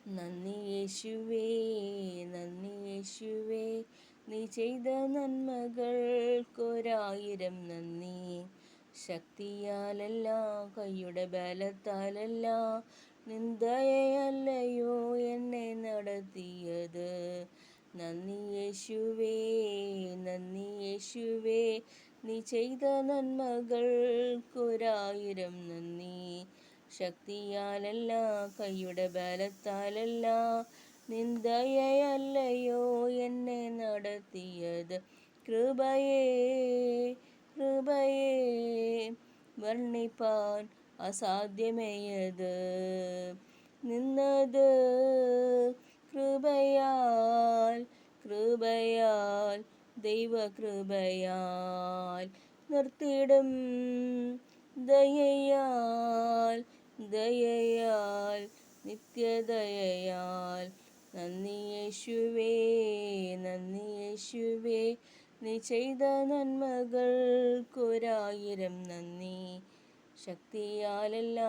നന്ദി യേശുവേ, നന്ദി യേശുവേ, നീ ചെയ്ത നന്മകൾക്കൊരായിരം നന്ദി. ശക്തിയാലല്ല, കൈയുടെ ബലത്താലല്ല, നിന്ദയല്ലയോ എന്നെ നടത്തിയത്. നന്ദി യേശുവേ, നന്ദി യേശുവേ, നീ ചെയ്ത നന്മകൾക്കൊരായിരം നന്ദി. ശക്തിയാലല്ല, കൈയുടെ ബലത്താലല്ല, നിന്ദയല്ലയോ എന്നെ നടത്തിയത്. കൃപയേ, കൃപയേ, വർണ്ണിപ്പാൻ അസാധ്യമേയത്. നിന്നത് കൃപയാൽ, കൃപയാൽ, ദൈവകൃപയാൽ. നിർത്തിടും ദയയാൽ, ദയയാൽ, നിത്യദയയാൽ. നന്ദി യേശുവേ, നന്ദി യേശുവേ, നീ ചെയ്ത നന്മകൾക്കൊരായിരം നന്ദി. ശക്തിയാലല്ല,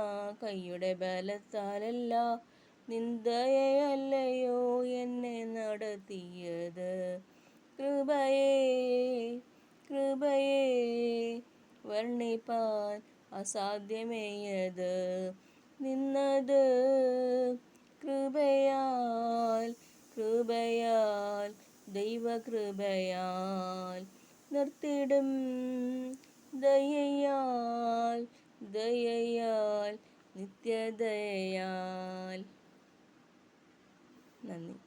കൈയുടെ ബലത്താലല്ല, നിന്ദയല്ലയോ എന്നെ നടത്തിയത്. കൃപയേ, കൃപയേ, വർണ്ണിപ്പാൻ അസാധ്യമേയത്. നിന്നത് കൃപയാൽ, കൃപയാൽ, ദൈവകൃപയാൽ. നിർത്തിടും ദയയാൽ, ദയയാൽ, നിത്യദയയാൽ. നന്ദി.